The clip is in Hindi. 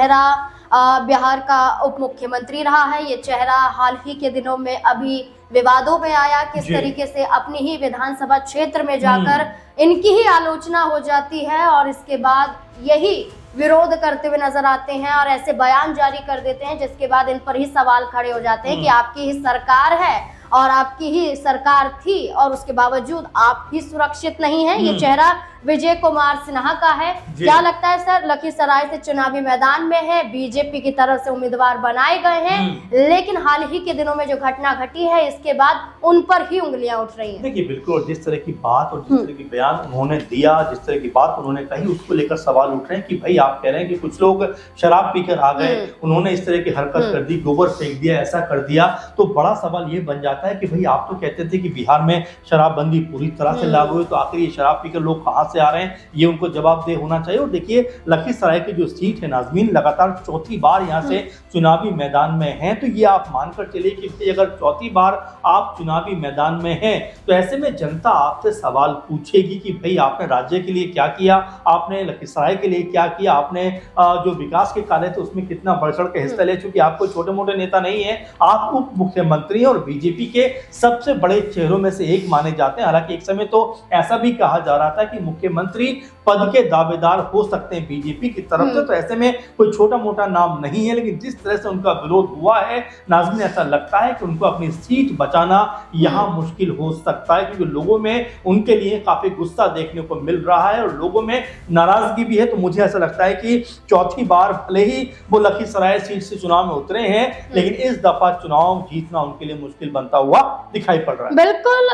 चेहरा बिहार का उप मुख्यमंत्री रहा है। ये चेहरा हाल ही के दिनों में अभी विवादों में आया, किस तरीके से अपनी ही विधानसभा क्षेत्र में जाकर इनकी ही आलोचना हो जाती है और इसके बाद यही विरोध करते हुए नजर आते हैं और ऐसे बयान जारी कर देते हैं जिसके बाद इन पर ही सवाल खड़े हो जाते हैं कि आपकी ही सरकार है और आपकी ही सरकार थी और उसके बावजूद आप ही सुरक्षित नहीं है। ये चेहरा विजय कुमार सिन्हा का है। क्या लगता है सर, लखीसराय से चुनावी मैदान में है, बीजेपी की तरफ से उम्मीदवार बनाए गए हैं, लेकिन हाल ही के दिनों में जो घटना घटी है इसके बाद उन पर ही उंगलियां उठ रही हैं। देखिए, बिल्कुल जिस तरह की बात और जिस तरह की बयान उन्होंने दिया, जिस तरह की बात उन्होंने कही, उसको लेकर सवाल उठ रहे हैं कि भाई आप कह रहे हैं कि कुछ लोग शराब पीकर आ गए, उन्होंने इस तरह की हरकत कर दी, गोबर फेंक दिया, ऐसा कर दिया, तो बड़ा सवाल ये बन जाता है कि भाई आप तो कहते थे कि बिहार में शराबबंदी पूरी तरह से लागू है, तो आखिर ये शराब पीकर लोग कहां से आ रहे हैं, ये उनको जवाबदेह होना चाहिए। और देखिए, लखीसराय की जो सीट है नाज़मीन, लगातार चौथी बार यहाँ से चुनावी मैदान में हैं, तो ये आप मानकर चलिए कि अगर चौथी बार आप चुनावी मैदान में हैं तो ऐसे में जनता आपसे सवाल पूछेगी कि भाई आपने राज्य के लिए क्या किया, आपने लखीसराय के लिए क्या किया, आपने जो विकास के कार्य थे उसमें कितना बढ़ चढ़ के हिस्सा ले। चूंकि आप कोई छोटे मोटे नेता नहीं है, आप उप मुख्यमंत्री हैं और बीजेपी के सबसे बड़े चेहरों में से एक माने जाते हैं। हालांकि एक समय तो ऐसा भी कहा जा रहा था कि मुख्यमंत्री पद के दावेदार हो सकते हैं बीजेपी की तरफ से, तो ऐसे में कोई छोटा मोटा नाम नहीं है। लेकिन जिस तरह से उनका विरोध हुआ है नाज़मीन, ऐसा लगता है कि उनको अपनी सीट बचाना यहाँ मुश्किल हो सकता है, क्योंकि लोगों में उनके लिए काफी गुस्सा देखने को मिल रहा है और लोगों में नाराजगी भी है। तो मुझे ऐसा लगता है कि चौथी बार भले ही वो लखीसराय सीट से चुनाव में उतरे हैं, लेकिन इस दफा चुनाव जीतना उनके लिए मुश्किल बनता हुआ दिखाई पड़ रहा है। बिल्कुल।